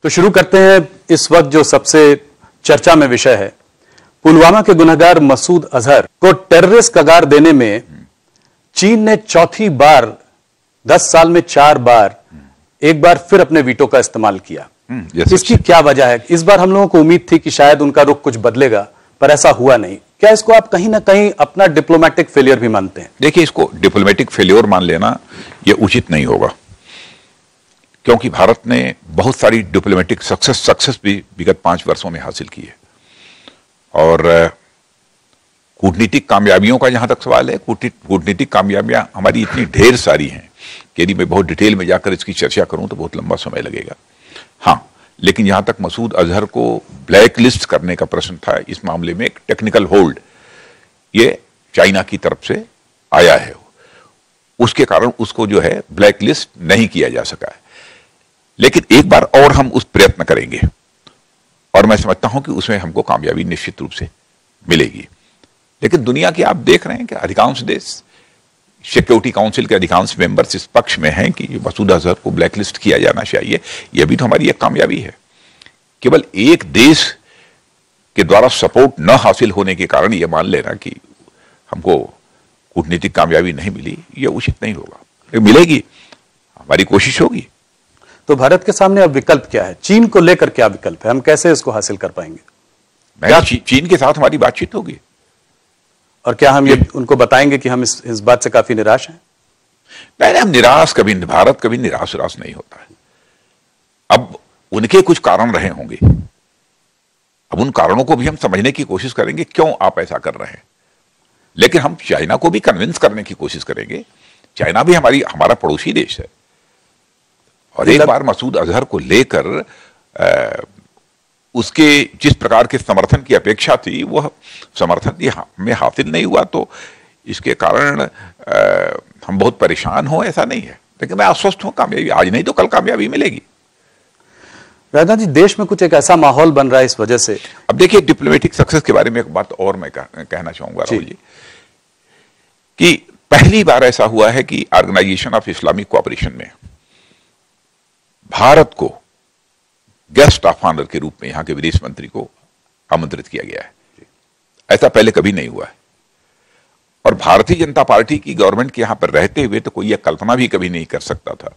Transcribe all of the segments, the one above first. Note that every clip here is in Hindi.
तो शुरू करते हैं इस वक्त जो सबसे चर्चा में विषय है। पुलवामा के गुनहगार मसूद अजहर को टेररिस्ट कगार देने में चीन ने चौथी बार 10 साल में 4 बार एक बार फिर अपने वीटो का इस्तेमाल किया। इसकी क्या वजह है? इस बार हम लोगों को उम्मीद थी कि शायद उनका रुख कुछ बदलेगा, पर ऐसा हुआ नहीं। क्या इसको आप कहीं ना कहीं अपना डिप्लोमेटिक फेलियर भी मानते हैं? देखिए, इसको डिप्लोमेटिक फेलियर मान लेना यह उचित नहीं होगा, क्योंकि भारत ने बहुत सारी डिप्लोमेटिक सक्सेस भी विगत 5 वर्षों में हासिल की है। और कूटनीतिक कामयाबियों का जहां तक सवाल है, कूटनीतिक कामयाबियां हमारी इतनी ढेर सारी हैं कि यदि मैं बहुत डिटेल में जाकर इसकी चर्चा करूं तो बहुत लंबा समय लगेगा। हाँ, लेकिन यहां तक मसूद अजहर को ब्लैक लिस्ट करने का प्रश्न था, इस मामले में एक टेक्निकल होल्ड ये चाइना की तरफ से आया है, उसके कारण उसको जो है ब्लैक लिस्ट नहीं किया जा सका है। लेकिन एक बार और हम उस प्रयत्न करेंगे और मैं समझता हूं कि उसमें हमको कामयाबी निश्चित रूप से मिलेगी। लेकिन दुनिया के आप देख रहे हैं कि अधिकांश देश, सिक्योरिटी काउंसिल के अधिकांश मेंबर्स इस पक्ष में हैं कि मसूद अजहर को ब्लैकलिस्ट किया जाना चाहिए। यह भी तो हमारी एक कामयाबी है। केवल एक देश के द्वारा सपोर्ट न हासिल होने के कारण यह मान लेना कि हमको कूटनीतिक कामयाबी नहीं मिली, यह उचित नहीं होगा। मिलेगी, हमारी कोशिश होगी। तो भारत के सामने अब विकल्प क्या है? चीन को लेकर क्या विकल्प है? हम कैसे इसको हासिल कर पाएंगे? चीन के साथ हमारी बातचीत होगी। और क्या हम ये उनको बताएंगे कि हम इस बात से काफी निराश हैं? नहीं, हम निराश कभी, भारत कभी निराश नहीं होता है। अब उनके कुछ कारण रहे होंगे, अब उन कारणों को भी हम समझने की कोशिश करेंगे, क्यों आप ऐसा कर रहे हैं। लेकिन हम चाइना को भी कन्विंस करने की कोशिश करेंगे। चाइना भी हमारा पड़ोसी देश है, और एक बार मसूद अजहर को लेकर उसके जिस प्रकार के समर्थन की अपेक्षा थी, वह समर्थन हमें हासिल नहीं हुआ, तो इसके कारण हम बहुत परेशान हो, ऐसा नहीं है। लेकिन मैं आश्वस्त हूं, कामयाबी आज नहीं तो कल कामयाबी मिलेगी। राजनाथ जी, देश में कुछ एक ऐसा माहौल बन रहा है इस वजह से। अब देखिए, डिप्लोमेटिक सक्सेस के बारे में एक बात और मैं कहना चाहूंगा राहुल जी, कि पहली बार ऐसा हुआ है कि ऑर्गेनाइजेशन ऑफ इस्लामिक कोऑपरेशन में भारत को गेस्ट ऑफ ऑनर के रूप में यहां के विदेश मंत्री को आमंत्रित किया गया है। ऐसा पहले कभी नहीं हुआ है। और भारतीय जनता पार्टी की गवर्नमेंट के यहां पर रहते हुए तो कोई यह कल्पना भी कभी नहीं कर सकता था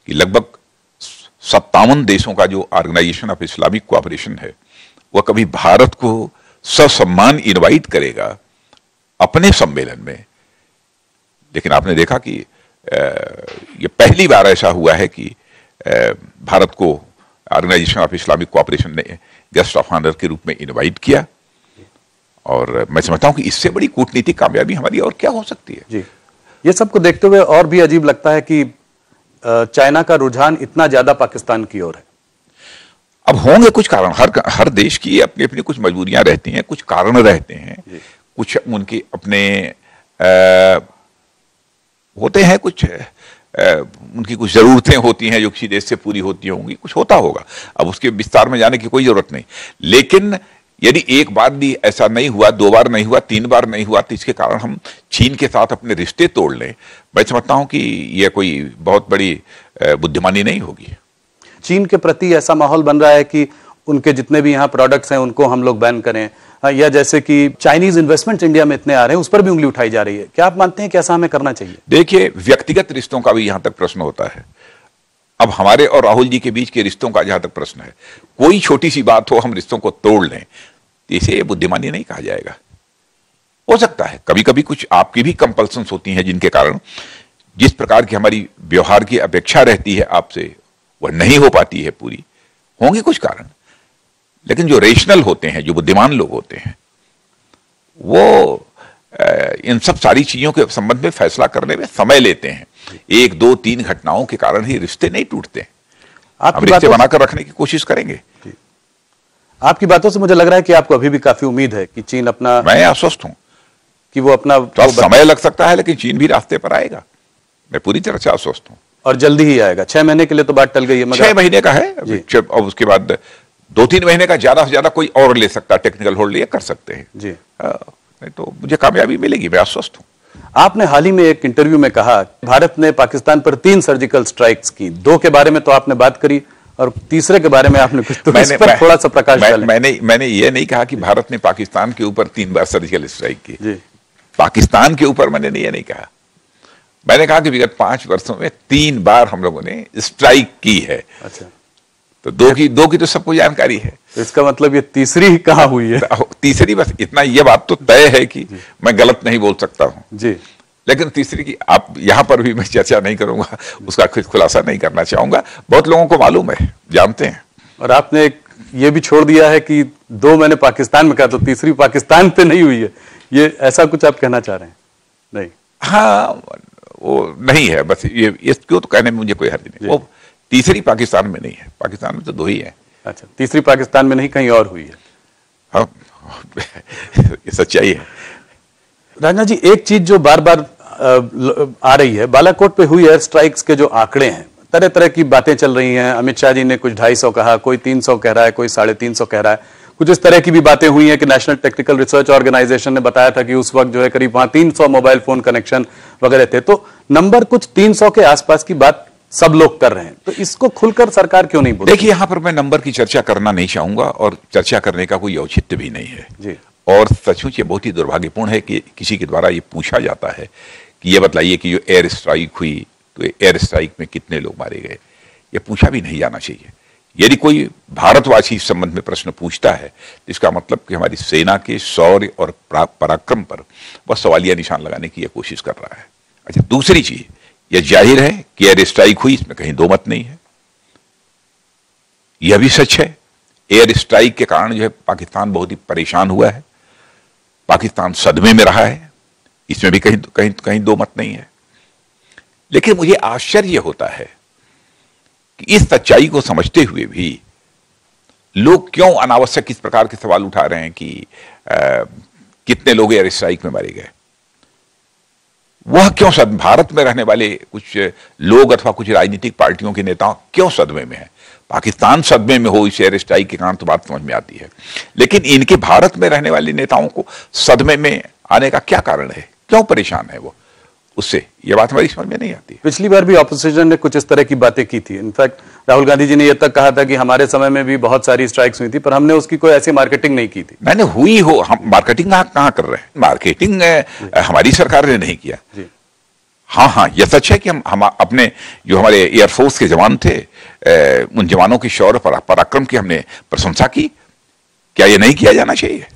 कि लगभग 57 देशों का जो ऑर्गेनाइजेशन ऑफ इस्लामिक कोऑपरेशन है, वह कभी भारत को ससम्मान इनवाइट करेगा अपने सम्मेलन में। लेकिन आपने देखा कि यह पहली बार ऐसा हुआ है कि भारत को ऑर्गेनाइजेशन ऑफ इस्लामिक कोऑपरेशन ने गेस्ट ऑफ ऑनर के रूप में इनवाइट किया। और मैं समझता हूं कि इससे बड़ी कूटनीतिक कामयाबी हमारी और क्या हो सकती है। जी, ये सबको देखते हुए और भी अजीब लगता है कि चाइना का रुझान इतना ज्यादा पाकिस्तान की ओर है। अब होंगे कुछ कारण, हर देश की अपनी अपनी कुछ मजबूरियां रहती हैं, कुछ कारण रहते हैं, कुछ उनके अपने होते हैं, कुछ उनकी कुछ जरूरतें होती हैं जो किसी देश से पूरी होती होंगी, कुछ होता होगा। अब उसके विस्तार में जाने की कोई जरूरत नहीं। लेकिन यदि एक बार भी ऐसा नहीं हुआ, 2 बार नहीं हुआ, 3 बार नहीं हुआ, तो इसके कारण हम चीन के साथ अपने रिश्ते तोड़ लें, मैं समझता हूं कि यह कोई बहुत बड़ी बुद्धिमानी नहीं होगी। चीन के प्रति ऐसा माहौल बन रहा है कि उनके जितने भी यहाँ प्रोडक्ट्स हैं उनको हम लोग बैन करें, या जैसे कि चाइनीज इन्वेस्टमेंट इंडिया में इतने आ रहे हैं, उस पर भी उंगली उठाई जा रही है। क्या आप मानते हैं कि ऐसा हमें करना चाहिए? देखिए, व्यक्तिगत रिश्तों का भी यहां तक प्रश्न होता है। अब हमारे और राहुल जी के बीच के रिश्तों का जहां तक प्रश्न है, कोई छोटी सी बात हो हम रिश्तों को तोड़ लें, इसे बुद्धिमानी नहीं कहा जाएगा। हो सकता है कभी कभी कुछ आपकी भी कंपल्सन्स होती हैं, जिनके कारण जिस प्रकार की हमारी व्यवहार की अपेक्षा रहती है आपसे, वह नहीं हो पाती है पूरी। होंगे कुछ कारण, लेकिन जो रेशनल होते हैं, जो बुद्धिमान लोग होते हैं, वो इन सब सारी चीजों के संबंध में फैसला करने में समय लेते हैं। 1, 2, 3 घटनाओं के कारण ही रिश्ते नहीं टूटते। हम रिश्ते बनाकर रखने की कोशिश करेंगे। आपकी बातों से मुझे लग रहा है कि आपको अभी भी काफी उम्मीद है कि चीन अपना, मैं आश्वस्त हूं कि वो अपना, तो समय लग सकता है, लेकिन चीन भी रास्ते पर आएगा। मैं पूरी तरह से आश्वस्त हूं। और जल्दी ही आएगा। 6 महीने के लिए तो बात टल गई है, मगर 6 महीने का है। अब उसके बाद 2-3 महीने का ज्यादा से ज्यादा कोई और ले सकता है, टेक्निकल होल्ड ये कर सकते हैं जी। नहीं तो मुझे कामयाबी मिलेगी, मैं आश्वस्त हूं। आपने हाल ही में एक इंटरव्यू में कहा भारत ने पाकिस्तान पर 3 सर्जिकल स्ट्राइक्स की, 2 के बारे में तो आपने बात करी, और तीसरे के बारे में आपने कुछ तो इस पर थोड़ा सा प्रकाश डालें। मैंने ये नहीं कहा कि भारत ने पाकिस्तान के ऊपर 3 बार सर्जिकल स्ट्राइक की। जी। पाकिस्तान के ऊपर मैंने ये नहीं कहा। मैंने कहा कि विगत 5 वर्षों में 3 बार हम लोगों ने स्ट्राइक की है। अच्छा, तो दो की तो सबको जानकारी है। तो इसका मतलब ये तीसरी कहाँ हुई है? तीसरी, बस इतना, ये बात तो तय है कि मैं गलत नहीं बोल सकता हूं जी। लेकिन तीसरी की आप यहां पर भी मैं चर्चा नहीं करूंगा, उसका खुलासा नहीं करना चाहूंगा। बहुत लोगों को मालूम है, जानते हैं। और आपने ये भी छोड़ दिया है कि 2 मैंने पाकिस्तान में कहा, तो तीसरी पाकिस्तान पे नहीं हुई है, ये ऐसा कुछ आप कहना चाह रहे हैं? नहीं, हाँ, वो नहीं है, बस ये इसको तो कहने में मुझे कोई हर्ज नहीं। वो तीसरी पाकिस्तान में नहीं है, पाकिस्तान में तो 2 ही है। अच्छा, तीसरी पाकिस्तान में नहीं, कहीं और हुई है। हाँ, ये सच्चाई है। राजनाथ जी, एक चीज जो बार बार आ रही है, बालाकोट पे हुई एयर स्ट्राइक्स के जो आंकड़े हैं, तरह तरह की बातें चल रही हैं। अमित शाह जी ने कुछ 250 कहा, कोई 300 कह रहा है, कोई 350 कह रहा है। कुछ इस तरह की भी बातें हुई हैं कि नेशनल टेक्निकल रिसर्च ऑर्गेनाइजेशन ने बताया था कि उस वक्त जो है करीब वहां 300 मोबाइल फोन कनेक्शन वगैरह थे। तो नंबर कुछ 300 के आसपास की बात सब लोग कर रहे हैं, तो इसको खुलकर सरकार क्यों नहीं बोलती? देखिए, यहां पर मैं नंबर की चर्चा करना नहीं चाहूंगा और चर्चा करने का कोई औचित्य भी नहीं है जी। और सचमुच ये बहुत ही दुर्भाग्यपूर्ण है कि किसी के द्वारा ये पूछा जाता है कि ये बतलाइए कि जो एयर स्ट्राइक हुई, तो एयर स्ट्राइक में कितने लोग मारे गए। ये पूछा भी नहीं जाना चाहिए। यदि कोई भारतवासी इस संबंध में प्रश्न पूछता है तो इसका मतलब कि हमारी सेना के शौर्य और पराक्रम पर वह सवालिया निशान लगाने की यह कोशिश कर रहा है। अच्छा, दूसरी चीज, यह जाहिर है कि एयर स्ट्राइक हुई, इसमें कहीं दो मत नहीं है। यह भी सच है, एयर स्ट्राइक के कारण जो है पाकिस्तान बहुत ही परेशान हुआ है, पाकिस्तान सदमे में रहा है, इसमें भी कहीं दो मत नहीं है। लेकिन मुझे आश्चर्य होता है कि इस सच्चाई को समझते हुए भी लोग क्यों अनावश्यक इस प्रकार के सवाल उठा रहे हैं कि कितने लोग एयर स्ट्राइक में मारे गए। वह क्यों भारत में रहने वाले कुछ लोग अथवा कुछ राजनीतिक पार्टियों के नेता क्यों सदमे में है? पाकिस्तान सदमे में हो इस एयर स्ट्राइक के कारण तो बात समझ में आती है, लेकिन इनके भारत में रहने वाले नेताओं को सदमे में आने का क्या कारण है? क्यों परेशान है वो उससे? ये बात हमारी समझ में नहीं आती। पिछली बार भी ऑपोजिशन ने कुछ इस तरह की बातें की थी। इनफैक्ट राहुल गांधी जी ने यह तक कहा था कि हमारे समय में भी बहुत सारी स्ट्राइक्स हुई थी, पर हमने उसकी कोई ऐसी मार्केटिंग नहीं की थी। मैंने हुई हो, हम मार्केटिंग कहां कर रहे हैं? मार्केटिंग हमारी सरकार ने नहीं किया। हाँ हाँ, यह सच है कि हम अपने जो हमारे एयरफोर्स के जवान थे, उन जवानों की शौर्य पराक्रम की हमने प्रशंसा की। क्या यह नहीं किया जाना चाहिए?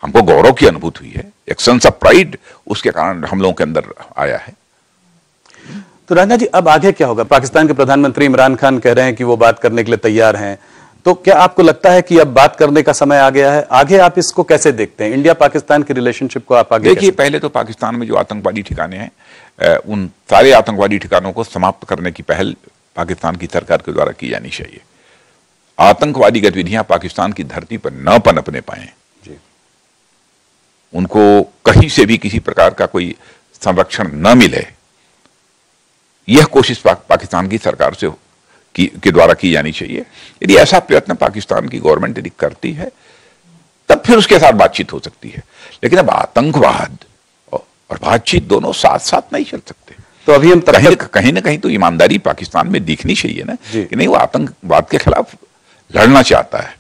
हमको गौरव की अनुभूति हुई है, एक सेंस ऑफ प्राइड उसके कारण हम लोगों के अंदर आया है। तो राजनाथ जी, अब आगे क्या होगा? पाकिस्तान के प्रधानमंत्री इमरान खान कह रहे हैं कि वो बात करने के लिए तैयार हैं, तो क्या आपको लगता है कि अब बात करने का समय आ गया है? आगे आप इसको कैसे देखते हैं, इंडिया पाकिस्तान की रिलेशनशिप को आप आगे? देखिए, पहले तो पाकिस्तान में जो आतंकवादी ठिकाने हैं, उन सारे आतंकवादी ठिकानों को समाप्त करने की पहल पाकिस्तान की सरकार के द्वारा की जानी चाहिए। आतंकवादी गतिविधियां पाकिस्तान की धरती पर न पनपने पाए, उनको कहीं से भी किसी प्रकार का कोई संरक्षण न मिले, यह कोशिश पाकिस्तान की सरकार से के द्वारा की जानी चाहिए। यदि ऐसा प्रयत्न पाकिस्तान की गवर्नमेंट यदि करती है तब फिर उसके साथ बातचीत हो सकती है। लेकिन अब आतंकवाद और बातचीत दोनों साथ साथ नहीं चल सकते। तो अभी हम कहीं ना कहीं तो ईमानदारी पाकिस्तान में दिखनी चाहिए ना, कि नहीं वो आतंकवाद के खिलाफ लड़ना चाहता है,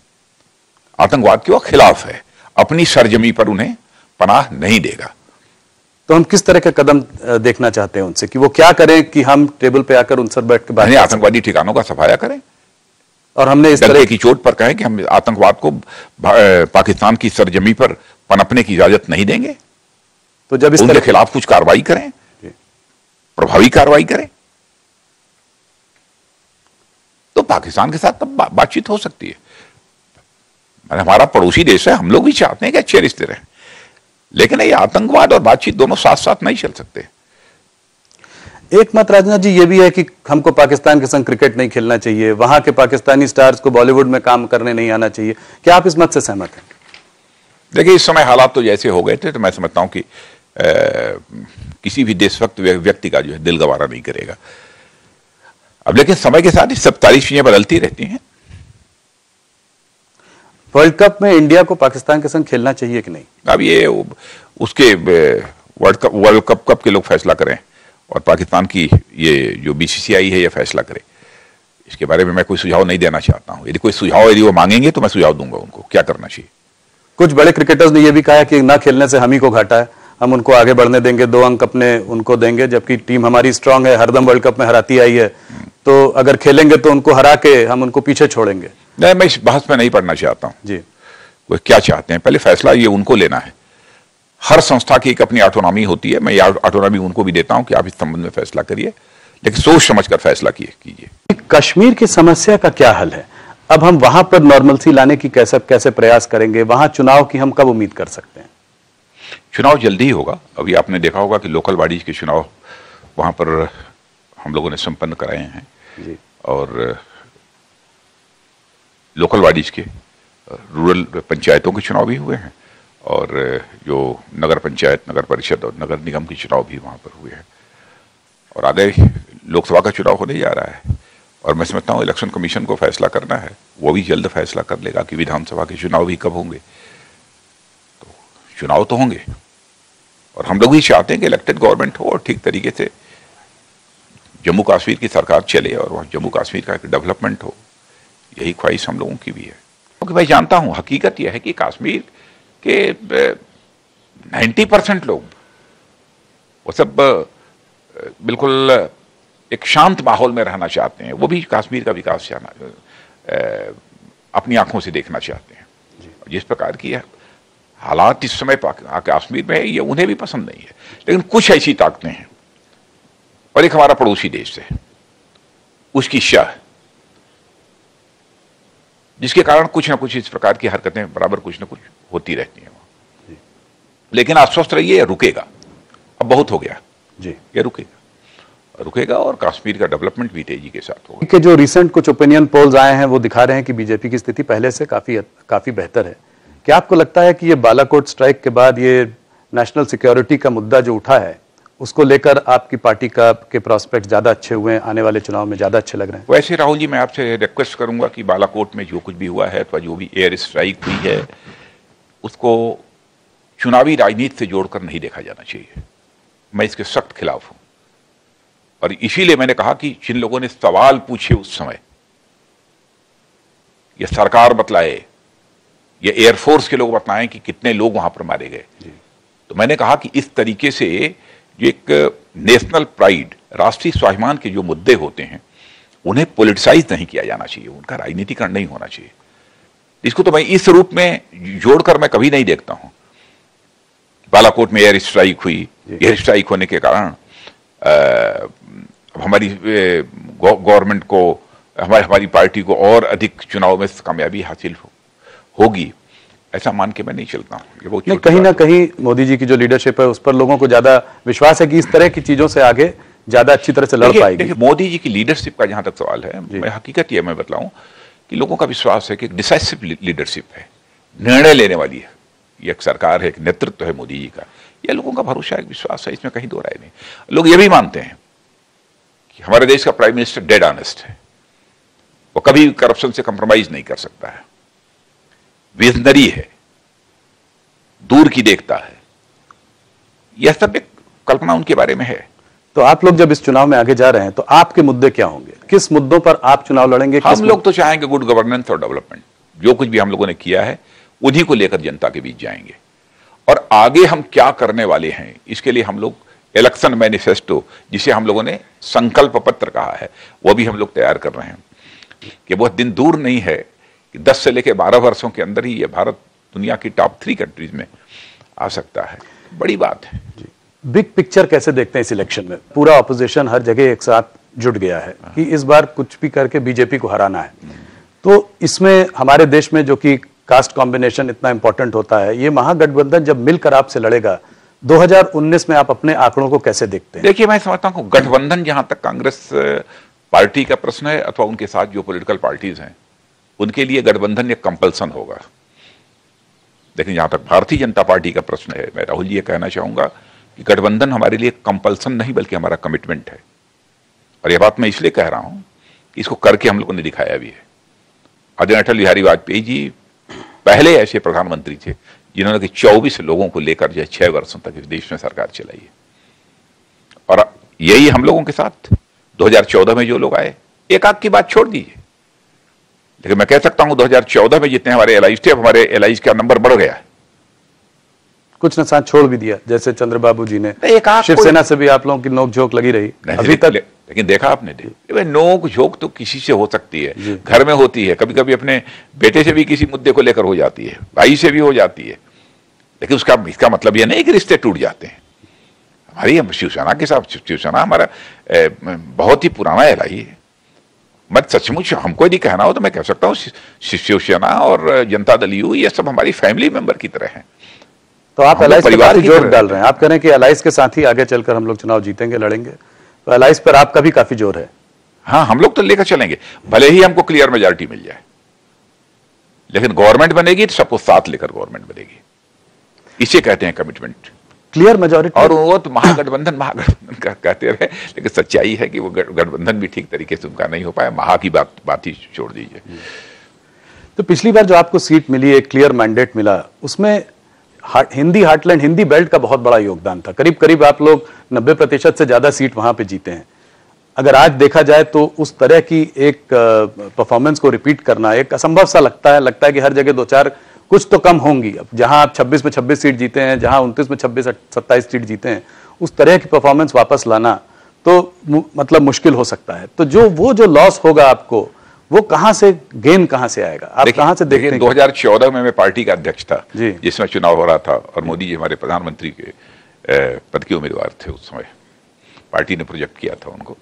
आतंकवाद के वो खिलाफ है, अपनी सरजमी पर उन्हें पनाह नहीं देगा। तो हम किस तरह का कदम देखना चाहते हैं उनसे, कि वो क्या करें कि हम टेबल पे आकर उनसे बैठ के बात, आतंकवादी ठिकानों का सफाया करें और हमने इस तरह की चोट पर कहें कि हम आतंकवाद को पाकिस्तान की सरजमी पर पनपने की इजाजत नहीं देंगे। तो जब इस उनके खिलाफ कुछ कार्रवाई करें, प्रभावी कार्रवाई करें, तो पाकिस्तान के साथ तब बातचीत हो सकती है। हमारा पड़ोसी देश है, हम लोग भी चाहते हैं कि अच्छे रिश्ते रहें, लेकिन ये आतंकवाद और बातचीत दोनों साथ साथ नहीं चल सकते। एक मत राजनाथ जी ये भी है कि हमको पाकिस्तान के संग क्रिकेट नहीं खेलना चाहिए, वहां के पाकिस्तानी स्टार्स को बॉलीवुड में काम करने नहीं आना चाहिए। क्या आप इस मत से सहमत हैं? देखिए, इस समय हालात तो जैसे हो गए थे, तो मैं समझता हूं कि किसी भी देशभक्त व्यक्ति का जो है दिल गवारा नहीं करेगा। अब लेकिन समय के साथ सब सारी चीजें बदलती रहती हैं। वर्ल्ड कप में इंडिया को पाकिस्तान के संग खेलना चाहिए कि नहीं? अब ये उसके वर्ल्ड कप के लोग फैसला करें और पाकिस्तान की ये जो बीसीसीआई है ये फैसला करे। इसके बारे में मैं कोई सुझाव नहीं देना चाहता हूं। यदि कोई सुझाव यदि वो मांगेंगे तो मैं सुझाव दूंगा उनको क्या करना चाहिए। कुछ बड़े क्रिकेटर्स ने यह भी कहा है कि ना खेलने से हम ही को घाटा है, हम उनको आगे बढ़ने देंगे, 2 अंक अपने उनको देंगे, जबकि टीम हमारी स्ट्रांग है, हरदम वर्ल्ड कप में हराती आई है, तो अगर खेलेंगे तो उनको हरा के हम उनको पीछे छोड़ेंगे। नहीं, मैं इस बहस में नहीं पढ़ना चाहता हूं जी, वो क्या चाहते हैं, पहले फैसला ये उनको लेना है। हर संस्था की एक अपनी ऑटोनॉमी होती है, मैं ये ऑटोनॉमी उनको भी देता हूं कि आप इस संबंध में फैसला करिए, लेकिन सोच समझकर फैसला कीजिए। कश्मीर की समस्या का क्या हल है? अब हम वहां पर नॉर्मलसी लाने की कैसे प्रयास करेंगे? वहां चुनाव की हम कब उम्मीद कर सकते हैं? चुनाव जल्दी ही होगा। अभी आपने देखा होगा कि लोकल बॉडीज के चुनाव वहां पर हम लोगों ने संपन्न कराए हैं जी। और लोकल बॉडीज के रूरल पंचायतों के चुनाव भी हुए हैं और जो नगर पंचायत, नगर परिषद और नगर निगम के चुनाव भी वहां पर हुए हैं और आगे लोकसभा का चुनाव होने जा रहा है। और मैं समझता हूं इलेक्शन कमीशन को फैसला करना है, वो भी जल्द फैसला कर लेगा कि विधानसभा के चुनाव भी कब होंगे। तो चुनाव तो होंगे और हम लोग भी चाहते हैं कि इलेक्टेड गवर्नमेंट हो और ठीक तरीके से जम्मू कश्मीर की सरकार चले और वहां जम्मू कश्मीर का एक डेवलपमेंट हो, यही ख्वाहिश हम लोगों की भी है। क्योंकि मैं जानता हूं, हकीकत यह है कि कश्मीर के 90% लोग वो सब बिल्कुल एक शांत माहौल में रहना चाहते हैं। वो भी कश्मीर का विकास अपनी आंखों से देखना चाहते हैं। जिस प्रकार की हालात इस समय कश्मीर में है, ये उन्हें भी पसंद नहीं है। लेकिन कुछ ऐसी ताकतें हैं और एक हमारा पड़ोसी देश है, उसकी शाह, जिसके कारण कुछ ना कुछ इस प्रकार की हरकतें बराबर कुछ ना कुछ होती रहती हैं वहां। लेकिन आश्वस्त रहिए, रुकेगा। अब बहुत हो गया जी, ये रुकेगा और कश्मीर का डेवलपमेंट भी तेजी के साथ होगा। कि जो रिसेंट कुछ ओपिनियन पोल्स आए हैं वो दिखा रहे हैं कि बीजेपी की स्थिति पहले से काफी बेहतर है। क्या आपको लगता है कि ये बालाकोट स्ट्राइक के बाद ये नेशनल सिक्योरिटी का मुद्दा जो उठा है, उसको लेकर आपकी पार्टी के प्रोस्पेक्ट ज्यादा अच्छे हुए हैं, आने वाले चुनाव में ज्यादा अच्छे लग रहे हैं? वैसे राहुल जी, मैं आपसे रिक्वेस्ट करूंगा कि बालाकोट में जो कुछ भी हुआ है अथवा जो भी एयर स्ट्राइक हुई है, उसको चुनावी राजनीति से जोड़कर नहीं देखा जाना चाहिए। मैं इसके सख्त खिलाफ हूं और इसीलिए मैंने कहा कि जिन लोगों ने सवाल पूछे उस समय, ये सरकार बतलाए, ये एयरफोर्स के लोग बतलाएं कि कितने लोग वहां पर मारे गए, तो मैंने कहा कि इस तरीके से जो एक नेशनल प्राइड, राष्ट्रीय स्वाभिमान के जो मुद्दे होते हैं, उन्हें पॉलिटिसाइज नहीं किया जाना चाहिए, उनका राजनीतिकरण नहीं होना चाहिए। इसको तो मैं इस रूप में जोड़कर मैं कभी नहीं देखता हूं। बालाकोट में एयर स्ट्राइक हुई, एयर स्ट्राइक होने के कारण हमारी गवर्नमेंट को, हमारी पार्टी को और अधिक चुनाव में कामयाबी हासिल होगी, ऐसा मान के मैं नहीं चलता हूं। ये बहुत कहीं ना कहीं मोदी जी की जो लीडरशिप है उस पर लोगों को ज्यादा विश्वास है कि इस तरह की चीजों से आगे ज्यादा अच्छी तरह से लड़ पाएगी। देखिए, मोदी जी की लीडरशिप का जहां तक सवाल है, मैं हकीकत यह मैं बतलाऊं कि लोगों का विश्वास है कि एक डिसाइसिव लीडरशिप है, निर्णय लेने वाली है, ये एक सरकार है, एक नेतृत्व है मोदी जी का। यह लोगों का भरोसा है, विश्वास है, इसमें कहीं दो राय नहीं। लोग ये भी मानते हैं कि हमारे देश का प्राइम मिनिस्टर डेड ऑनेस्ट है, वो कभी करप्शन से कंप्रोमाइज नहीं कर सकता है, विजनरी है, दूर की देखता है। यह सब एक कल्पना उनके बारे में है। तो आप लोग जब इस चुनाव में आगे जा रहे हैं तो आपके मुद्दे क्या होंगे? किस मुद्दों पर आप चुनाव लड़ेंगे? हम लोग तो चाहेंगे गुड गवर्नेंस और डेवलपमेंट। जो कुछ भी हम लोगों ने किया है उन्हीं को लेकर जनता के बीच जाएंगे और आगे हम क्या करने वाले हैं, इसके लिए हम लोग इलेक्शन मैनिफेस्टो, जिसे हम लोगों ने संकल्प पत्र कहा है, वो भी हम लोग तैयार कर रहे हैं कि बहुत दिन दूर नहीं है कि 10 से लेकर 12 वर्षों के अंदर ही ये भारत दुनिया की टॉप 3 कंट्रीज में आ सकता है। बड़ी बात है। बिग पिक्चर कैसे देखते हैं इस इलेक्शन में? पूरा ऑपोजिशन हर जगह एक साथ जुट गया है कि इस बार कुछ भी करके बीजेपी को हराना है। तो इसमें हमारे देश में जो कि कास्ट कॉम्बिनेशन इतना इंपॉर्टेंट होता है, ये महागठबंधन जब मिलकर आपसे लड़ेगा 2019 में, आप अपने आंकड़ों को कैसे देखते हैं? देखिए, मैं समझता हूं गठबंधन जहां तक कांग्रेस पार्टी का प्रश्न है अथवा उनके साथ जो पॉलिटिकल पार्टीज हैं, उनके लिए गठबंधन एक कंपल्सन होगा। लेकिन जहां तक भारतीय जनता पार्टी का प्रश्न है, मैं राहुल जी ये कहना चाहूंगा कि गठबंधन हमारे लिए कंपल्सन नहीं बल्कि हमारा कमिटमेंट है। और यह बात मैं इसलिए कह रहा हूं कि इसको करके हम लोगों ने दिखाया भी है। आदरणीय अटल बिहारी वाजपेयी जी पहले ऐसे प्रधानमंत्री थे जिन्होंने 24 लोगों को लेकर जो 6 वर्षों तक इस देश में सरकार चलाई है। और यही हम लोगों के साथ 2014 में जो लोग आए एक आध की बात छोड़ दीजिए, लेकिन मैं कह सकता हूं 2014 में जितने हमारे एलाइज थे, अब हमारे एलाइज का नंबर बढ़ गया है। कुछ निशान छोड़ भी दिया, जैसे चंद्रबाबू जी ने, एक आध शिवसेना से भी आप लोगों की नोक झोंक लगी रही अभी तक। लेकिन देखा आपने, नोक झोंक तो किसी से हो सकती है, घर में होती है, कभी कभी अपने बेटे से भी किसी मुद्दे को लेकर हो जाती है, भाई से भी हो जाती है, लेकिन इसका मतलब यह नहीं कि रिश्ते टूट जाते हैं। हमारी शिवसेना के साथ, शिवसेना हमारा बहुत ही पुराना एलाई है। मैं सचमुच हमको यदि कहना हो तो मैं कह सकता हूँ शिवसेना और जनता दल यू ये सब हमारी फैमिली मेंबर की तरह हैं। तो आप अलायंस पर काफी जोर डाल रहे हैं, आप कह रहे हैं कि अलायंस के साथ ही आगे चलकर हम लोग चुनाव जीतेंगे, लड़ेंगे, तो अलायंस पर आपका भी काफी जोर है। हाँ, हम लोग तो लेकर चलेंगे, भले ही हमको क्लियर मेजॉरिटी मिल जाए, लेकिन गवर्नमेंट बनेगी तो सबको साथ लेकर गवर्नमेंट बनेगी, इसे कहते हैं कमिटमेंट, क्लियर मेजॉरिटी। और वो तो महागठबंधन कहते रहे, लेकिन सच्चाई है कि वो गठबंधन भी ठीक तरीके से उनका नहीं हो पाया। महा की बात ही छोड़ दीजिए। तो पिछली बार जो आपको सीट मिली, एक क्लियर मैंडेट मिला, उसमें हिंदी हार्टलैंड, हिंदी बेल्ट का बहुत बड़ा योगदान था। करीब करीब आप लोग 90% से ज्यादा सीट वहां पे जीते हैं। अगर आज देखा जाए तो उस तरह की एक परफॉर्मेंस को रिपीट करना एक असंभव सा लगता है कि हर जगह 2-4 कुछ तो कम होंगी। अब जहां आप 26 में 26 सीट जीते हैं, जहां 29 में 26-27 सीट जीते हैं, उस तरह की परफॉर्मेंस वापस लाना तो मतलब मुश्किल हो सकता है। तो वो जो लॉस होगा आपको, वो कहां से गेन कहां से आएगा, आप कहां से देखते हैं? 2014 में मैं पार्टी का अध्यक्ष था जिसमें चुनाव हो रहा था, और मोदी जी हमारे प्रधानमंत्री के पद के उम्मीदवार थे। उस समय पार्टी ने प्रोजेक्ट किया था उनको।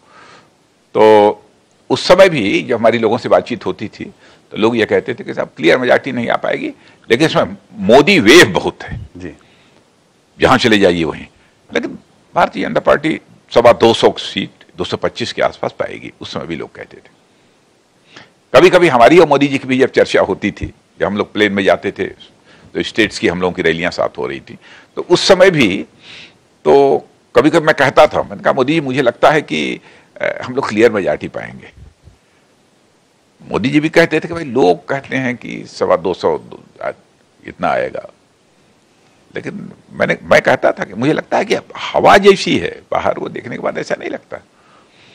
तो उस समय भी जब हमारी लोगों से बातचीत होती थी तो लोग ये कहते थे कि साहब क्लियर मेजॉरिटी नहीं आ पाएगी, लेकिन इसमें मोदी वेव बहुत है जी, जहां चले जाइए वहीं। लेकिन भारतीय जनता पार्टी 225 सीट 225 के आसपास पाएगी, उस समय भी लोग कहते थे। कभी कभी हमारी और मोदी जी की भी जब चर्चा होती थी, जब हम लोग प्लेन में जाते थे तो स्टेट्स की हम लोगों की रैलियां साथ हो रही थी, तो उस समय भी तो कभी कभी मैं कहता था, मैंने कहा मोदी जी मुझे लगता है कि हम लोग क्लियर मेजॉरिटी पाएंगे। मोदी जी भी कहते थे कि भाई लोग कहते हैं कि 225 इतना आएगा, लेकिन मैं कहता था कि मुझे लगता है कि हवा जैसी है बाहर, वो देखने के बाद ऐसा नहीं लगता।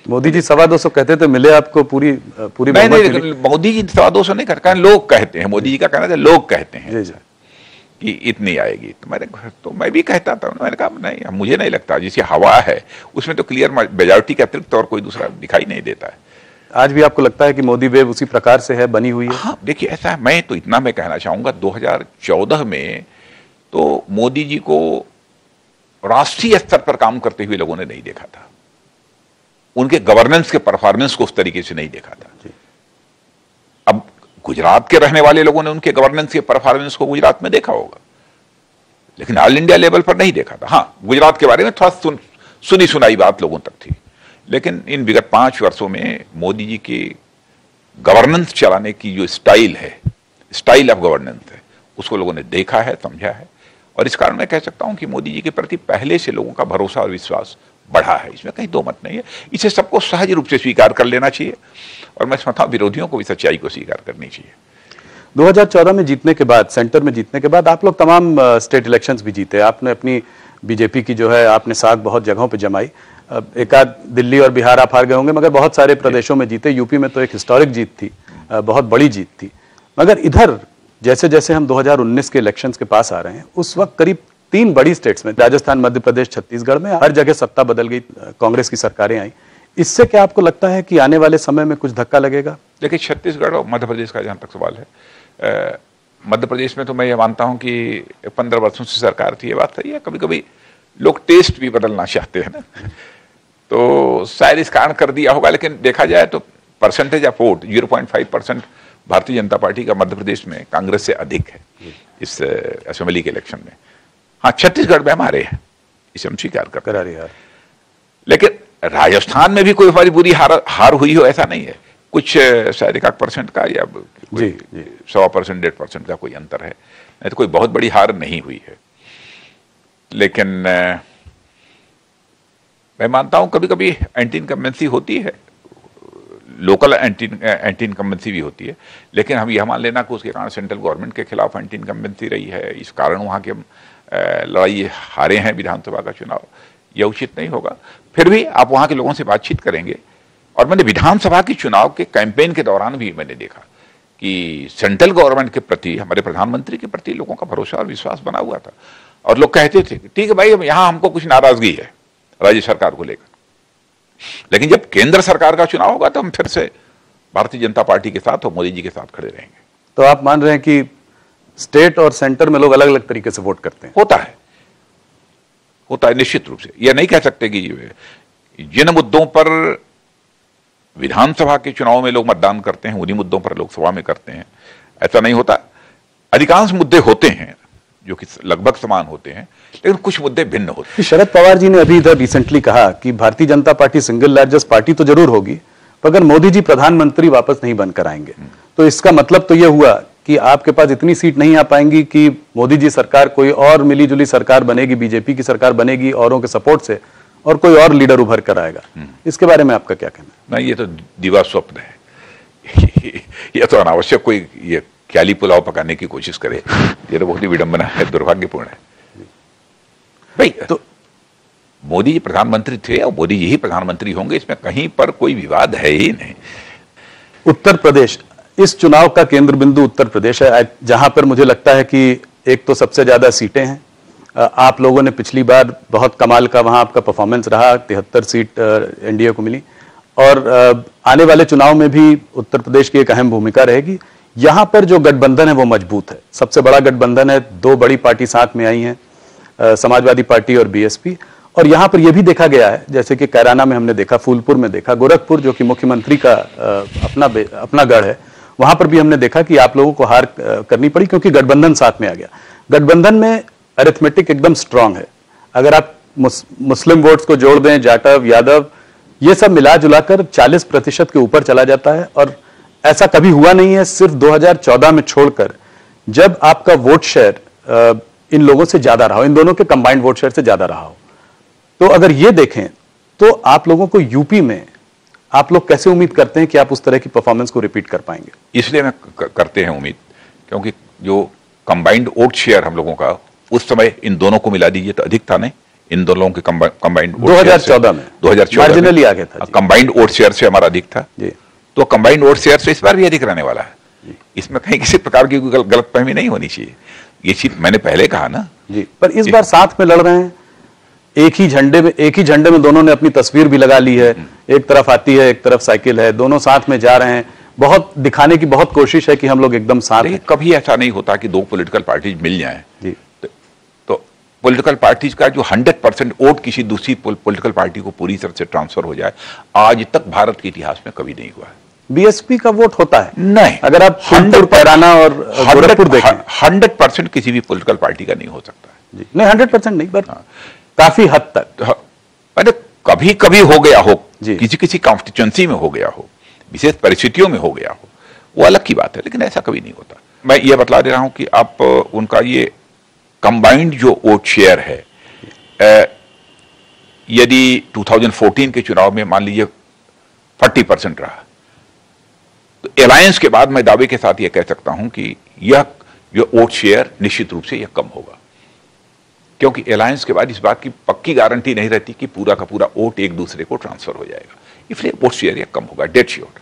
मोदी जी 225 कहते थे, मिले आपको पूरी नहीं, मोदी जी 225 नहीं कहते, लोग कहते हैं। मोदी जी का कहना था लोग कहते हैं कि इतनी आएगी, तो मैं भी कहता था। मैंने कहा नहीं, मुझे नहीं लगता, जैसी हवा है उसमें तो क्लियर मेजॉरिटी के अतिरिक्त और कोई दूसरा दिखाई नहीं देता है। आज भी आपको लगता है कि मोदी वेव उसी प्रकार से है, बनी हुई है? हाँ, देखिए ऐसा है, मैं तो इतना मैं कहना चाहूंगा 2014 में तो मोदी जी को राष्ट्रीय स्तर पर काम करते हुए लोगों ने नहीं देखा था, उनके गवर्नेंस के परफॉर्मेंस को उस तरीके से नहीं देखा था। अब गुजरात के रहने वाले लोगों ने उनके गवर्नेंस के परफॉर्मेंस को गुजरात में देखा होगा, लेकिन ऑल इंडिया लेवल पर नहीं देखा था। हाँ, गुजरात के बारे में थोड़ा सुनी सुनाई बात लोगों तक थी, लेकिन इन विगत 5 वर्षों में मोदी जी की गवर्नेंस चलाने की जो स्टाइल है, स्टाइल ऑफ गवर्नेंस है, उसको लोगों ने देखा है, समझा है, और इस कारण मैं कह सकता हूं कि मोदी जी के प्रति पहले से लोगों का भरोसा और विश्वास बढ़ा है, इसमें कहीं दो मत नहीं है। इसे सबको सहज रूप से स्वीकार कर लेना चाहिए, और मैं समझता हूं विरोधियों को भी सच्चाई को स्वीकार करनी चाहिए। 2014 में जीतने के बाद, सेंटर में जीतने के बाद आप लोग तमाम स्टेट इलेक्शंस भी जीते, आपने अपनी बीजेपी की जो है आपने साख बहुत जगहों पे जमाई। एक आध दिल्ली और बिहार आप हार गए होंगे, मगर बहुत सारे प्रदेशों में जीते। यूपी में तो एक हिस्टोरिक जीत थी, बहुत बड़ी जीत थी। मगर इधर जैसे जैसे हम 2019 के इलेक्शंस के पास आ रहे हैं, उस वक्त करीब 3 बड़ी स्टेट्स में, राजस्थान, मध्य प्रदेश, छत्तीसगढ़ में हर जगह सत्ता बदल गई, कांग्रेस की सरकारें आई। इससे क्या आपको लगता है कि आने वाले समय में कुछ धक्का लगेगा? देखिए, छत्तीसगढ़ और मध्य प्रदेश का जहां तक सवाल है, मध्य प्रदेश में तो मैं ये मानता हूं कि 15 वर्षों से सरकार थी, ये बात सही है। कभी कभी लोग टेस्ट भी बदलना चाहते हैं ना, तो शायद इस कारण कर दिया होगा। लेकिन देखा जाए तो percentage of vote 0.5% Bharatiya Janata party का मध्य प्रदेश में कांग्रेस से अधिक है इस असेंबली के इलेक्शन में। हाँ, छत्तीसगढ़ में हमारे हैं, इसे हम स्वीकार करते हैं। लेकिन राजस्थान में भी कोई हमारी बुरी हार हुई हो ऐसा नहीं है, कुछ शायद 1% का या 100%, 1.5% का कोई अंतर है, नहीं तो कोई बहुत बड़ी हार नहीं हुई है। लेकिन मैं मानता हूं कभी कभी एंटी इनकम्बेंसी होती है, लोकल एंटी इनकम्बेंसी भी होती है, लेकिन हम यह मान लेना कि उसके कारण सेंट्रल गवर्नमेंट के खिलाफ एंटी इनकम्बेंसी रही है, इस कारण वहां के हम लड़ाई हारे हैं विधानसभा का चुनाव, यह उचित नहीं होगा। फिर भी आप वहां के लोगों से बातचीत करेंगे और मैंने विधानसभा की चुनाव के कैंपेन के दौरान भी मैंने देखा कि सेंट्रल गवर्नमेंट के प्रति, हमारे प्रधानमंत्री के प्रति लोगों का भरोसा और विश्वास बना हुआ था। और लोग कहते थे कि ठीक है भाई, यहां हमको कुछ नाराजगी है राज्य सरकार को लेकर, लेकिन जब केंद्र सरकार का चुनाव होगा तो हम फिर से भारतीय जनता पार्टी के साथ और मोदी जी के साथ खड़े रहेंगे। तो आप मान रहे हैं कि स्टेट और सेंटर में लोग अलग अलग तरीके से वोट करते हैं? होता है निश्चित रूप से। यह नहीं कह सकते कि जिन मुद्दों पर विधानसभा के चुनाव में लोग मतदान करते हैं उन्हीं मुद्दों पर लोकसभा में करते हैं, ऐसा नहीं होता। अधिकांश मुद्दे होते हैं जो कि लगभग समान होते हैं, लेकिन कुछ मुद्दे भिन्न होते हैं। शरद पवार जी ने अभी इधर रिसेंटली कहा कि Bharatiya Janata party single largest party तो जरूर होगी, मगर मोदी जी प्रधानमंत्री वापस नहीं बनकर आएंगे। तो इसका मतलब तो यह हुआ कि आपके पास इतनी सीट नहीं आ पाएंगी कि मोदी जी सरकार कोई और मिलीजुली सरकार बनेगी, बीजेपी की सरकार बनेगी औरों के सपोर्ट से, और कोई और लीडर उभर कर आएगा। इसके बारे में आपका क्या कहना है? नहीं, ये तो दिवा स्वप्न है। ये तो अनावश्यक कोई ये ख्याली पुलाव पकाने की कोशिश करे, ये तो बहुत ही विडंबना है, दुर्भाग्यपूर्ण है भाई। तो मोदी जी प्रधानमंत्री थे और मोदी जी ही प्रधानमंत्री होंगे, इसमें कहीं पर कोई विवाद है ही नहीं। उत्तर प्रदेश, इस चुनाव का केंद्र बिंदु उत्तर प्रदेश है, जहां पर मुझे लगता है कि एक तो सबसे ज्यादा सीटें हैं। आप लोगों ने पिछली बार बहुत कमाल का वहां आपका परफॉर्मेंस रहा, 73 सीट एनडीए को मिली, और आने वाले चुनाव में भी उत्तर प्रदेश की एक अहम भूमिका रहेगी। यहां पर जो गठबंधन है वो मजबूत है, सबसे बड़ा गठबंधन है, दो बड़ी पार्टी साथ में आई हैं, समाजवादी पार्टी और बीएसपी। और यहां पर यह भी देखा गया है, जैसे कि कैराना में हमने देखा, फूलपुर में देखा, गोरखपुर जो कि मुख्यमंत्री का अपना गढ़ है, वहां पर भी हमने देखा कि आप लोगों को हार करनी पड़ी क्योंकि गठबंधन साथ में आ गया। गठबंधन में अरिथमेटिक एकदम स्ट्रांग है। अगर आप मुस्लिम वोट्स को जोड़ दें, जाटव, यादव, ये सब मिला जुलाकर 40% के ऊपर चला जाता है। और ऐसा कभी हुआ नहीं है, सिर्फ 2014 में छोड़कर, जब आपका वोट शेयर इन लोगों से ज्यादा रहा हो, इन दोनों के कंबाइंड वोट शेयर से ज्यादा रहा हो। तो अगर ये देखें तो आप लोगों को यूपी में आप लोग कैसे उम्मीद करते हैं कि आप उस तरह की परफॉर्मेंस को रिपीट कर पाएंगे? इसलिए मैं करते हैं उम्मीद, क्योंकि जो कंबाइंड वोट शेयर हम लोगों का उस समय इन दोनों को मिला दीजिए तो अधिक था नहीं, इन दोनों के कंबाइंड 2014 में 2014 मार्जिनली आगे था, कंबाइंड वोट शेयर से हमारा अधिक था जी। तो कंबाइंड वोट शेयर से इस बार भी अधिक रहने वाला है। इसमें कहीं किसी प्रकार की गलतफहमी नहीं होनी चाहिए। ये चीज मैंने पहले कहा ना जी। पर इस बार साथ में लड़ रहे हैं, एक ही झंडे में दोनों ने अपनी तस्वीर भी लगा ली है, एक तरफ आती है एक तरफ साइकिल है, दोनों साथ में जा रहे हैं। बहुत दिखाने की बहुत कोशिश है कि हम लोग एकदम साथ हैं। कभी ऐसा नहीं होता कि दो पॉलिटिकल पार्टीज मिल जाएं जी। तो पॉलिटिकल पार्टीज का जो 100% वोट किसी दूसरी पॉलिटिकल पार्टी को पूरी तरह से ट्रांसफर हो जाए, आज तक भारत के इतिहास में कभी नहीं हुआ है। बीएसपी का वोट होता है नहीं, अगर आप 100 कैराना और गोरखपुर देखें, 100% किसी भी पॉलिटिकल पार्टी का नहीं हो सकता जी। नहीं 100% नहीं, पर काफी हद तक अरे कभी कभी हो गया हो, किसी किसी कॉन्स्टिट्यूएंसी में हो गया हो, विशेष परिस्थितियों में हो गया हो, वो अलग की बात है, लेकिन ऐसा कभी नहीं होता। मैं ये बतला दे रहा हूं कि आप उनका ये कंबाइंड जो वोट शेयर है, यदि 2014 के चुनाव में मान लीजिए 40% रहा, तो अलायंस के बाद मैं दावे के साथ यह कह सकता हूं कि यह जो वोट शेयर निश्चित रूप से यह कम होगा, क्योंकि अलायंस के बाद इस बात की पक्की गारंटी नहीं रहती कि पूरा का पूरा वोट एक दूसरे को ट्रांसफर हो जाएगा, इसलिए वोट शेयर यह कम होगा, डेड श्योर।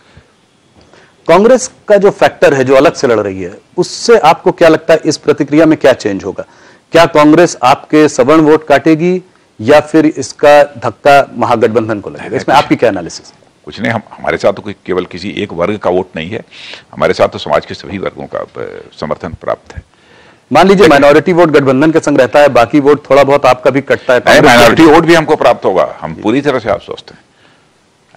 कांग्रेस का जो फैक्टर है, जो अलग से लड़ रही है, उससे आपको क्या लगता है इस प्रतिक्रिया में क्या चेंज होगा? क्या कांग्रेस आपके सवर्ण वोट काटेगी या फिर इसका धक्का महागठबंधन को लगेगा? इसमें आपकी क्या एनालिसिस? कुछ नहीं, हमारे साथ तो केवल किसी एक वर्ग का वोट नहीं है, हमारे साथ तो समाज के सभी वर्गों का समर्थन प्राप्त है। मान लीजिए माइनॉरिटी वोट गठबंधन के संग रहता है, बाकी वोट थोड़ा बहुत आपका भी कटता है, माइनॉरिटी वोट भी हमको प्राप्त होगा, हम पूरी तरह से आश्वस्त हैं।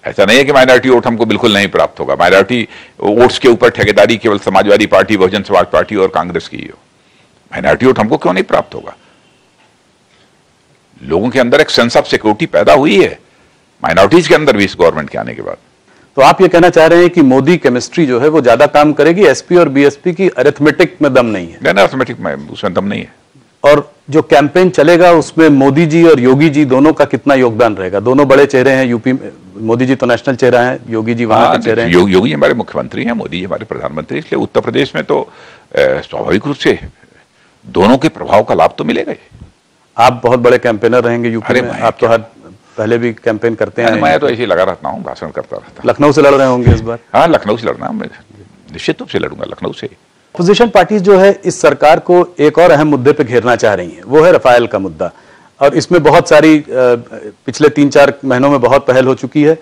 ऐसा नहीं है कि माइनॉरिटी वोट हमको बिल्कुल नहीं प्राप्त होगा। माइनॉरिटी वोट्स के ऊपर ठेकेदारी केवल समाजवादी पार्टी, बहुजन समाज पार्टी और कांग्रेस की हो। माइनॉरिटी वोट हमको क्यों नहीं प्राप्त होगा? लोगों के अंदर एक सेंस ऑफ सिक्योरिटी पैदा हुई है माइनॉरिटीज के अंदर भी इस गवर्नमेंट के आने के बाद। तो आप ये कहना चाह रहे हैं कि मोदी केमिस्ट्री जो है वो ज्यादा काम करेगी, एसपी और बीएसपी की अरिथमेटिक में दम नहीं है? नहीं, अरिथमेटिक में उसमें दम नहीं है। और जो कैंपेन चलेगा उसमें मोदी जी और योगी जी दोनों का कितना योगदान रहेगा? दोनों बड़े चेहरे हैं यूपी में, मोदी जी तो नेशनल चेहरा है, योगी जी वहां के चेहरे हैं। योगी जी हमारे मुख्यमंत्री हैं, मोदी जी हमारे प्रधानमंत्री, इसलिए उत्तर प्रदेश में तो स्वाभाविक रूप से दोनों के प्रभाव का लाभ तो मिलेगा ही। आप बहुत बड़े कैंपेनर रहेंगे यूपी में, आप तो हर पहले भी कैंपेन करते हैं। मैं तो ऐसे ही लगा रहता हूँ, भाषण करता रहता हूँ। लखनऊ से लड़ रहे होंगे इस बार? हाँ, लखनऊ से लड़ना, मैं निश्चित रूप से लड़ूंगा लखनऊ से। अपोजिशन पार्टी जो है इस सरकार को एक और अहम मुद्दे पे घेरना चाह रही है, वो है रफाल का मुद्दा। और इसमें बहुत सारी पिछले 3-4 महीनों में बहुत पहल हो चुकी है,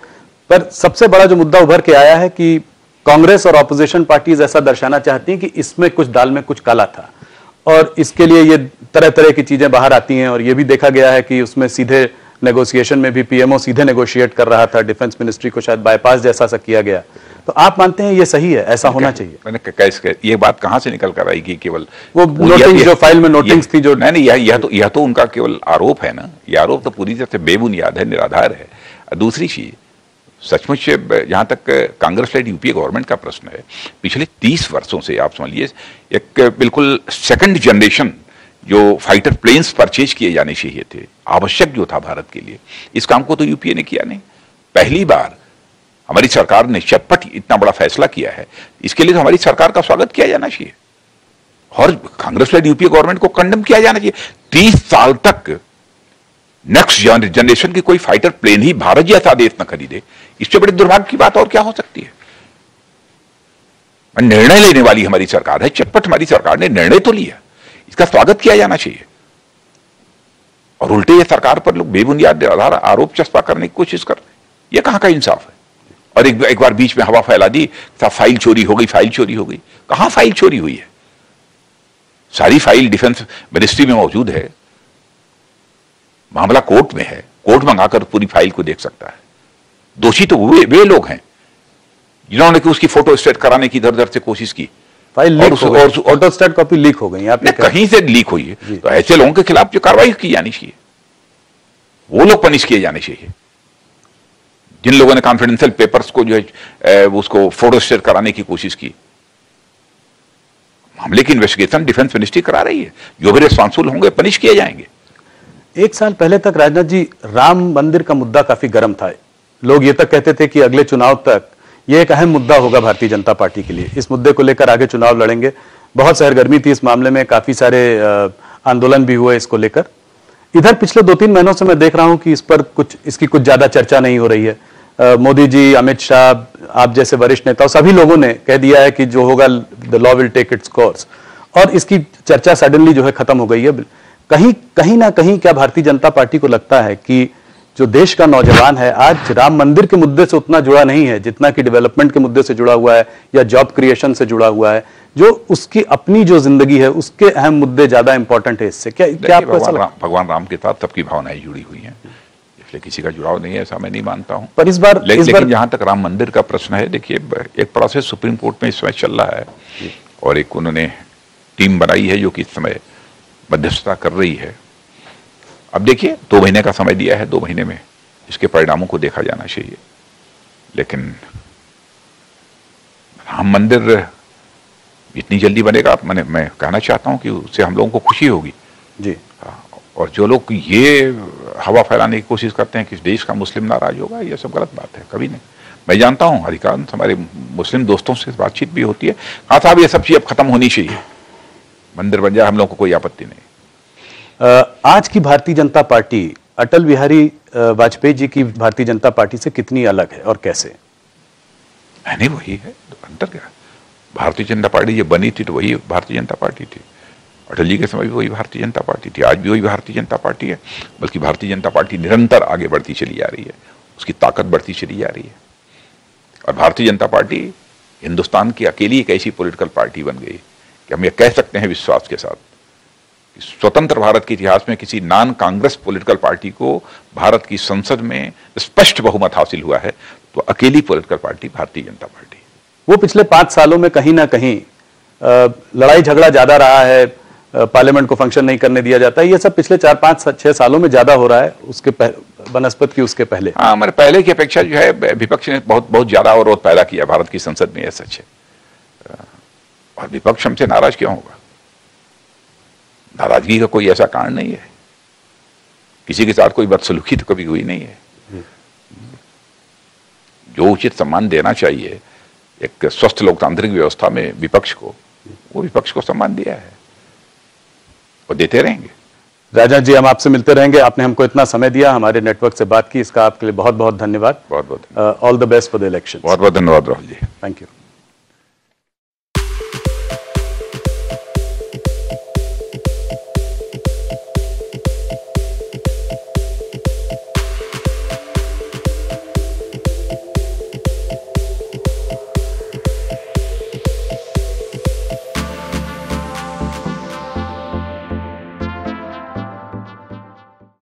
पर सबसे बड़ा जो मुद्दा उभर के आया है कि कांग्रेस और अपोजिशन पार्टीज ऐसा दर्शाना चाहती हैं कि इसमें कुछ दाल में कुछ काला था, और इसके लिए ये तरह तरह की चीजें बाहर आती हैं। और ये भी देखा गया है कि उसमें सीधे नेगोशिएशन में भी पीएमओ सीधे नेगोशिएट कर रहा था, डिफेंस मिनिस्ट्री को शायद बाईपास जैसा सा किया गया। तो आप मानते हैं ये सही है, ऐसा होना चाहिए? मैंने कैसे ये बात कहां से निकल कर आई कि केवल वो नोटिंग्स जो फाइल में नोटिंग्स थी जो नहीं, यह तो उनका केवल आरोप है ना। यह आरोप तो पूरी तरह से बेबुनियाद है, निराधार है। दूसरी चीज, सचमुच जहां तक कांग्रेस लेड यूपीए गवर्नमेंट का प्रश्न है, पिछले 30 वर्षों से आप समझिए एक बिल्कुल सेकंड जनरेशन जो फाइटर प्लेन्स परचेज किए जाने चाहिए थे, आवश्यक जो था भारत के लिए, इस काम को तो यूपीए ने किया नहीं। पहली बार हमारी सरकार ने चटपट इतना बड़ा फैसला किया है, इसके लिए तो हमारी सरकार का स्वागत किया जाना चाहिए और कांग्रेस लेड यूपीए गवर्नमेंट को कंडेम किया जाना चाहिए। 30 साल तक नेक्स्ट जनरेशन की कोई फाइटर प्लेन ही भारत जैसा देश न खरीदे, इससे बड़ी दुर्भाग्य की बात और क्या हो सकती है। निर्णय लेने वाली हमारी सरकार है, चटपट हमारी सरकार ने निर्णय तो लिया, इसका स्वागत किया जाना चाहिए। और उल्टे ये सरकार पर लोग बेबुनियाद आरोप चस्पा करने की कोशिश कर रहे हैं, ये कहां का इंसाफ है। और एक बार बीच में हवा फैला दी, फाइल चोरी हो गई, फाइल चोरी हो गई। कहां फाइल चोरी हुई है? सारी फाइल डिफेंस मिनिस्ट्री में मौजूद है, मामला कोर्ट में है, कोर्ट मंगाकर पूरी फाइल को देख सकता है। दोषी तो वे लोग हैं जिन्होंने कि उसकी फोटो स्टेट कराने की इधर उधर से कोशिश की। फाइल लीक हो गई, फोटो स्टेट कॉपी लीक हो गई, आपने कहीं से लीक हुई है, तो ऐसे लोगों के खिलाफ जो कार्रवाई की जानी चाहिए, वो लोग पनिश किए जाने चाहिए जिन लोगों ने कॉन्फिडेंशियल पेपर्स को जो है उसको फोटो स्टेट कराने की कोशिश की। मामले की इन्वेस्टिगेशन डिफेंस मिनिस्ट्री करा रही है, जो भी रिस्पॉन्सिबल होंगे पनिश किए जाएंगे। 1 साल पहले तक राजनाथ जी राम मंदिर का मुद्दा काफी गर्म था। लोग ये तक कहते थे कि अगले चुनाव तक ये एक अहम मुद्दा होगा भारतीय जनता पार्टी के लिए, इस मुद्दे को लेकर आगे चुनाव लड़ेंगे। बहुत सरगर्मी थी इस मामले में, काफी सारे आंदोलन भी हुए इसको लेकर। इधर पिछले 2-3 महीनों से मैं देख रहा हूं कि इस पर इसकी कुछ ज्यादा चर्चा नहीं हो रही है। मोदी जी, अमित शाह, आप जैसे वरिष्ठ नेता, सभी लोगों ने कह दिया है कि जो होगा the law will take its course, और इसकी चर्चा सडनली जो है खत्म हो गई है। कहीं ना कहीं क्या भारतीय जनता पार्टी को लगता है कि जो देश का नौजवान है आज राम मंदिर के मुद्दे से उतना जुड़ा नहीं है जितना कि डेवलपमेंट के मुद्दे से जुड़ा हुआ है या जॉब क्रिएशन से जुड़ा हुआ है, जो उसकी अपनी जो जिंदगी है उसके अहम मुद्दे ज्यादा इंपॉर्टेंट है इससे? क्या भगवान राम के साथ सबकी भावनाएं जुड़ी हुई हैं, इसलिए किसी का जुड़ाव नहीं है ऐसा मैं नहीं मानता हूं। पर इस बार जहां तक राम मंदिर का प्रश्न है, देखिए एक प्रोसेस सुप्रीम कोर्ट में इस समय चल रहा है और एक उन्होंने टीम बनाई है जो कि इस समय मध्यस्थता कर रही है। अब देखिए 2 महीने का समय दिया है, 2 महीने में इसके परिणामों को देखा जाना चाहिए। लेकिन राम मंदिर इतनी जल्दी बनेगा, मैं कहना चाहता हूं कि उससे हम लोगों को खुशी होगी जी। और जो लोग ये हवा फैलाने की कोशिश करते हैं कि इस देश का मुस्लिम नाराज होगा, ये सब गलत बात है, कभी नहीं। मैं जानता हूं अधिकांश हमारे मुस्लिम दोस्तों से बातचीत भी होती है, हाँ साहब ये सब चीज अब खत्म होनी चाहिए, मंदिर बन जाए, हम लोगों को कोई आपत्ति नहीं। आज की भारतीय जनता पार्टी अटल बिहारी वाजपेयी जी की भारतीय जनता पार्टी से कितनी अलग है और कैसे? नहीं वही है, अंतर क्या? भारतीय जनता पार्टी जब बनी थी तो वही भारतीय जनता पार्टी थी, अटल जी के समय भी वही भारतीय जनता पार्टी थी, आज भी वही भारतीय जनता पार्टी है। बल्कि भारतीय जनता पार्टी निरंतर आगे बढ़ती चली जा रही है, उसकी ताकत बढ़ती चली जा रही है। और भारतीय जनता पार्टी हिंदुस्तान की अकेली एक ऐसी पॉलिटिकल पार्टी बन गई कि हम ये कह सकते हैं विश्वास के साथ कि स्वतंत्र भारत के इतिहास में किसी नॉन कांग्रेस पॉलिटिकल पार्टी को भारत की संसद में स्पष्ट बहुमत हासिल हुआ है तो अकेली political party Bharatiya Janata party. वो पिछले 5 सालों में कहीं ना कहीं लड़ाई झगड़ा ज्यादा रहा है, पार्लियामेंट को फंक्शन नहीं करने दिया जाता है, ये सब पिछले 4-5-6 सालों में ज्यादा हो रहा है उसके बनस्पत की उसके पहले। हाँ, हमारे पहले की अपेक्षा जो है विपक्ष ने बहुत ज्यादा और पैदा किया भारत की संसद में, ऐसा सच है। और विपक्ष हमसे नाराज क्यों होगा? नाराजगी का कोई ऐसा कारण नहीं है, किसी के साथ कोई बदसलूकी तो कभी हुई नहीं है। जो उचित सम्मान देना चाहिए एक स्वस्थ लोकतांत्रिक व्यवस्था में विपक्ष को, वो विपक्ष को सम्मान दिया है और देते रहेंगे। राजा जी, हम आपसे मिलते रहेंगे। आपने हमको इतना समय दिया, हमारे नेटवर्क से बात की, इसका आपके लिए बहुत बहुत धन्यवाद। बहुत बहुत all the best for the election. बहुत बहुत धन्यवाद राहुल जी। Thank you.